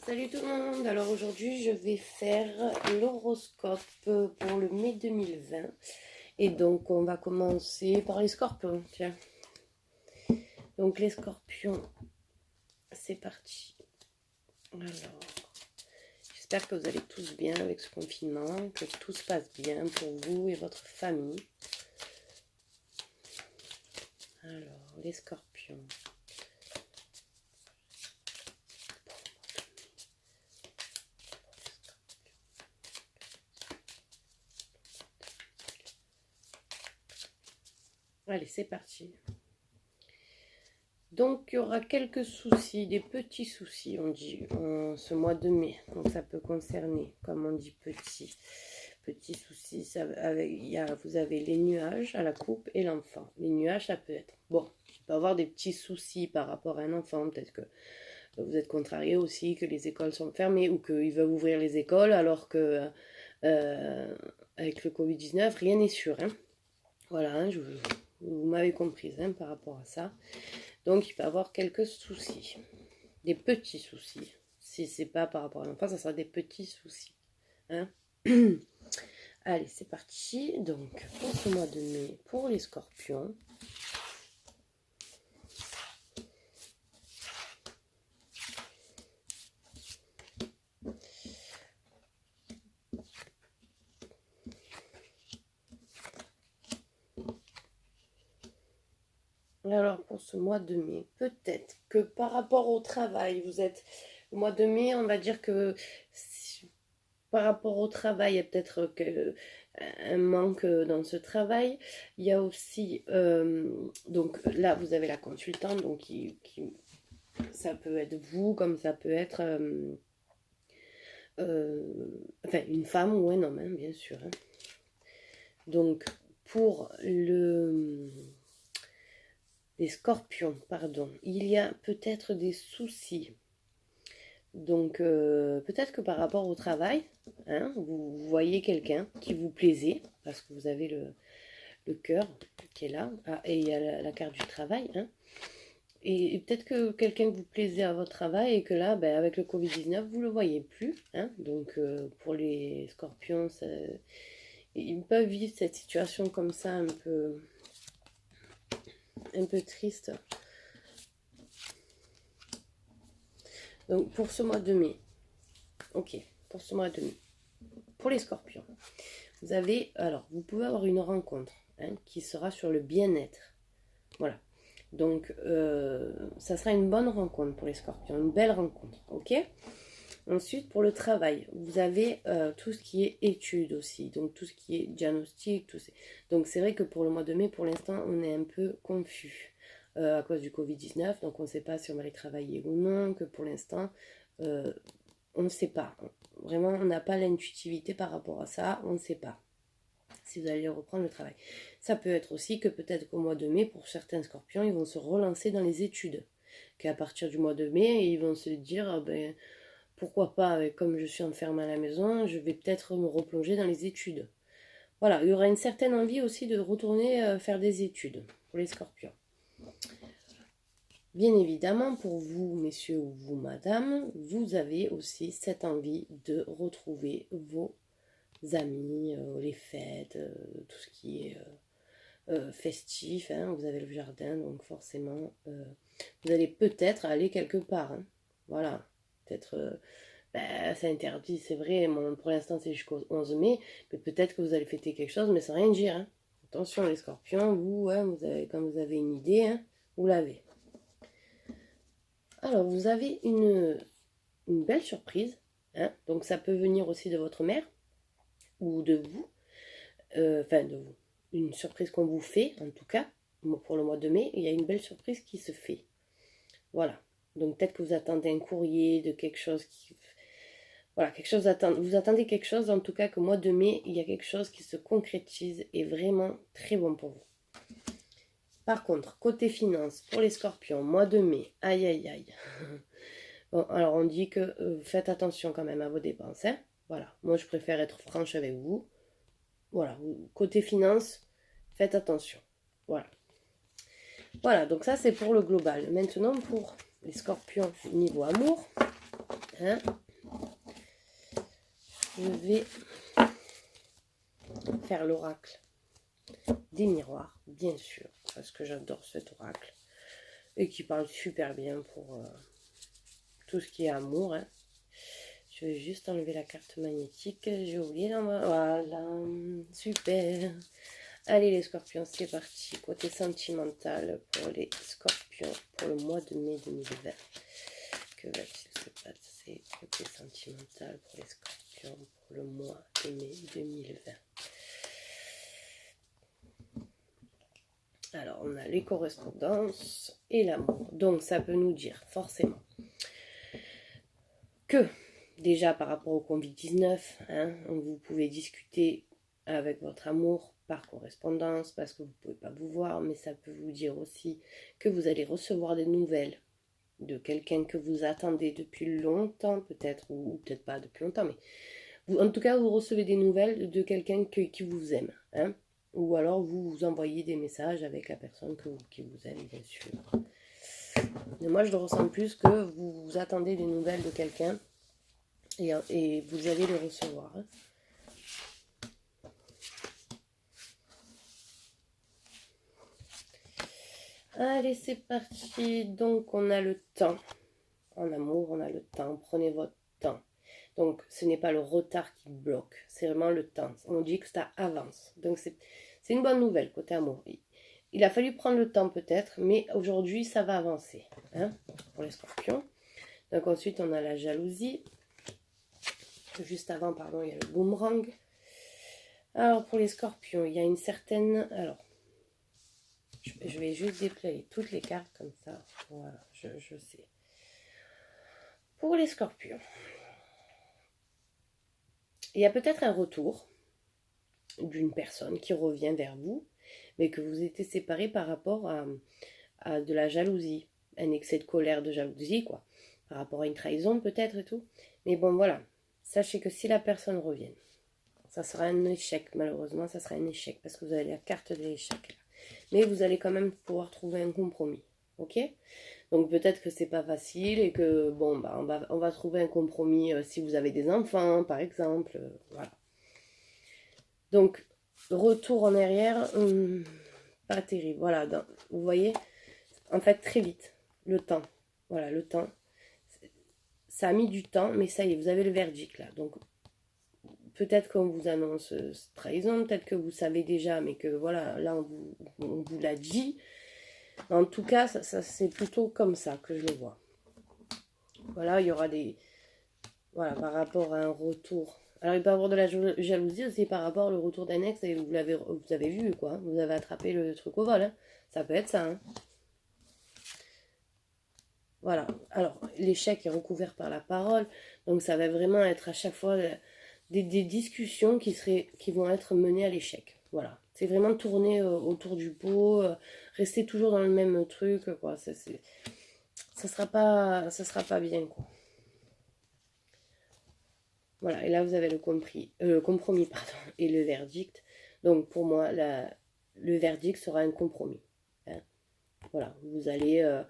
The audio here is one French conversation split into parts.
Salut tout le monde, alors aujourd'hui je vais faire l'horoscope pour le mai 2020 et donc on va commencer par les scorpions, tiens. Donc les scorpions, c'est parti. Alors, j'espère que vous allez tous bien avec ce confinement, que tout se passe bien pour vous et votre famille. Alors, les scorpions. Allez, c'est parti. Donc, il y aura quelques soucis, des petits soucis, on dit, en ce mois de mai. Donc, ça peut concerner, comme on dit, petits soucis. Vous avez les nuages à la coupe et l'enfant. Les nuages, ça peut être, bon, il peut y avoir des petits soucis par rapport à un enfant. Peut-être que vous êtes contrarié aussi, que les écoles sont fermées ou qu'ils veulent ouvrir les écoles alors que, avec le Covid-19, rien n'est sûr. Hein. Voilà, hein, vous m'avez comprise hein, par rapport à ça. Donc, il peut y avoir quelques soucis. Des petits soucis. Si c'est pas par rapport à l'enfant, ça sera des petits soucis. Hein. Allez, c'est parti. Donc, pour ce mois de mai, pour les scorpions. Alors, pour ce mois de mai, peut-être que par rapport au travail, vous êtes... Au mois de mai, on va dire que par rapport au travail, il y a peut-être un manque dans ce travail. Il y a aussi... donc là, vous avez la consultante, donc ça peut être vous, comme ça peut être... enfin, une femme ou un homme, hein, bien sûr. Hein. Donc, pour les scorpions, pardon, il y a peut-être des soucis. Donc, peut-être que par rapport au travail, hein, vous voyez quelqu'un qui vous plaisait, parce que vous avez le cœur qui est là, et il y a la carte du travail. Hein, et peut-être que quelqu'un vous plaisait à votre travail et que là, ben, avec le Covid-19, vous ne le voyez plus. Hein, donc, pour les scorpions, ils peuvent vivre cette situation comme ça un peu triste. Donc pour ce mois de mai, ok, pour ce mois de mai, pour les scorpions, vous pouvez avoir une rencontre hein, qui sera sur le bien-être. Voilà. Donc ça sera une bonne rencontre pour les scorpions, une belle rencontre, ok. Ensuite, pour le travail, vous avez tout ce qui est études aussi, donc tout ce qui est diagnostic, donc c'est vrai que pour le mois de mai, pour l'instant, on est un peu confus à cause du Covid-19, donc on ne sait pas si on va aller travailler ou non, que pour l'instant, on ne sait pas. Vraiment, on n'a pas l'intuitivité par rapport à ça, on ne sait pas si vous allez reprendre le travail. Ça peut être aussi que peut-être qu'au mois de mai, pour certains scorpions, ils vont se relancer dans les études, qu'à partir du mois de mai, ils vont se dire, pourquoi pas, comme je suis enfermée à la maison, je vais peut-être me replonger dans les études. Voilà, il y aura une certaine envie aussi de retourner faire des études pour les scorpions. Bien évidemment, pour vous, messieurs, ou vous, madame, vous avez aussi cette envie de retrouver vos amis, les fêtes, tout ce qui est festif. Hein, vous avez le jardin, donc forcément, vous allez peut-être aller quelque part. Hein, voilà, peut-être... c'est interdit, c'est vrai, pour l'instant c'est jusqu'au 11 mai, mais peut-être que vous allez fêter quelque chose, mais sans rien dire. Hein. Attention les scorpions, vous, hein, quand vous avez une idée, hein, vous l'avez. Alors, vous avez une belle surprise, hein, donc ça peut venir aussi de votre mère, ou de vous, de vous, une surprise qu'on vous fait, en tout cas, pour le mois de mai, il y a une belle surprise qui se fait. Voilà, donc peut-être que vous attendez un courrier de quelque chose qui... Voilà, vous attendez quelque chose, en tout cas qu'au mois de mai, il y a quelque chose qui se concrétise et vraiment très bon pour vous. Par contre, côté finance, pour les scorpions, mois de mai, aïe aïe aïe. Bon, alors on dit que faites attention quand même à vos dépenses. Hein. Voilà, moi je préfère être franche avec vous. Voilà, côté finance, faites attention. Voilà. Voilà, donc ça c'est pour le global. Maintenant pour les scorpions niveau amour. Hein? Je vais faire l'oracle des miroirs, bien sûr, parce que j'adore cet oracle et qui parle super bien pour tout ce qui est amour. Hein. Je vais juste enlever la carte magnétique, j'ai oublié d'en... Voilà, super. Allez les scorpions, c'est parti. Côté sentimental pour les scorpions pour le mois de mai 2020. Que va-t-il se passer côté sentimental pour les scorpions pour le mois de mai 2020? Alors, on a les correspondances et l'amour. Donc, ça peut nous dire forcément que, déjà par rapport au Covid-19, hein, vous pouvez discuter avec votre amour par correspondance parce que vous ne pouvez pas vous voir, mais ça peut vous dire aussi que vous allez recevoir des nouvelles de quelqu'un que vous attendez depuis longtemps, peut-être, ou peut-être pas depuis longtemps, mais vous, en tout cas, vous recevez des nouvelles de quelqu'un qui vous aime, hein, ou alors vous vous envoyez des messages avec la personne qui vous aime, bien sûr. Mais moi, je le ressens plus que vous attendez des nouvelles de quelqu'un et vous allez les recevoir. Hein. Allez, c'est parti. Donc, on a le temps. En amour, on a le temps. Prenez votre temps. Donc, ce n'est pas le retard qui bloque. C'est vraiment le temps. On dit que ça avance. Donc, c'est une bonne nouvelle côté amour. Il a fallu prendre le temps peut-être, mais aujourd'hui, ça va avancer. Hein, pour les scorpions. Donc, ensuite, on a la jalousie. Juste avant, pardon, il y a le boomerang. Alors, pour les scorpions, il y a une certaine... Alors, je vais juste déployer toutes les cartes comme ça. Voilà, je sais. Pour les scorpions, il y a peut-être un retour d'une personne qui revient vers vous, mais que vous étiez séparés par rapport à de la jalousie, un excès de colère, de jalousie, quoi. Par rapport à une trahison peut-être et tout. Mais bon, voilà. Sachez que si la personne revient, ça sera un échec, malheureusement, ça sera un échec, parce que vous avez la carte de l'échec là. Mais vous allez quand même pouvoir trouver un compromis, ok? Donc peut-être que c'est pas facile et que, bon, bah, on va trouver un compromis si vous avez des enfants, par exemple, voilà. Donc, retour en arrière, pas terrible, voilà, vous voyez, en fait, très vite, le temps, voilà, le temps, ça a mis du temps, mais ça y est, vous avez le verdict, là, donc peut-être qu'on vous annonce trahison, peut-être que vous savez déjà, mais que voilà, là on vous l'a dit. En tout cas, ça c'est plutôt comme ça que je le vois. Voilà, il y aura des... Voilà, par rapport à un retour. Alors il peut y avoir de la jalousie aussi par rapport au retour d'un ex, et vous avez vu, quoi. Vous avez attrapé le truc au vol, hein. Ça peut être ça, hein. Voilà, alors l'échec est recouvert par la parole, donc ça va vraiment être à chaque fois... Des discussions qui vont être menées à l'échec. Voilà. C'est vraiment tourner autour du pot, rester toujours dans le même truc, quoi. Ça sera pas bien, quoi. Voilà. Et là, vous avez le compromis, pardon, et le verdict. Donc, pour moi, le verdict sera un compromis. Hein. Voilà. Vous allez...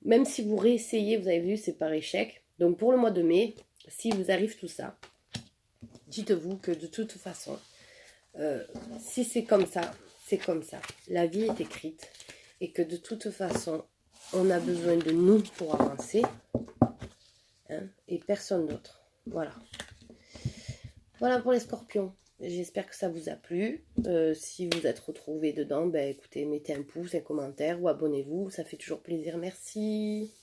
même si vous réessayez, vous avez vu, c'est par échec. Donc, pour le mois de mai, si vous arrive tout ça, dites-vous que de toute façon, si c'est comme ça, c'est comme ça. La vie est écrite et que de toute façon, on a besoin de nous pour avancer, hein, et personne d'autre. Voilà. Voilà pour les scorpions. J'espère que ça vous a plu. Si vous êtes retrouvés dedans, ben écoutez, mettez un pouce, un commentaire ou abonnez-vous. Ça fait toujours plaisir. Merci.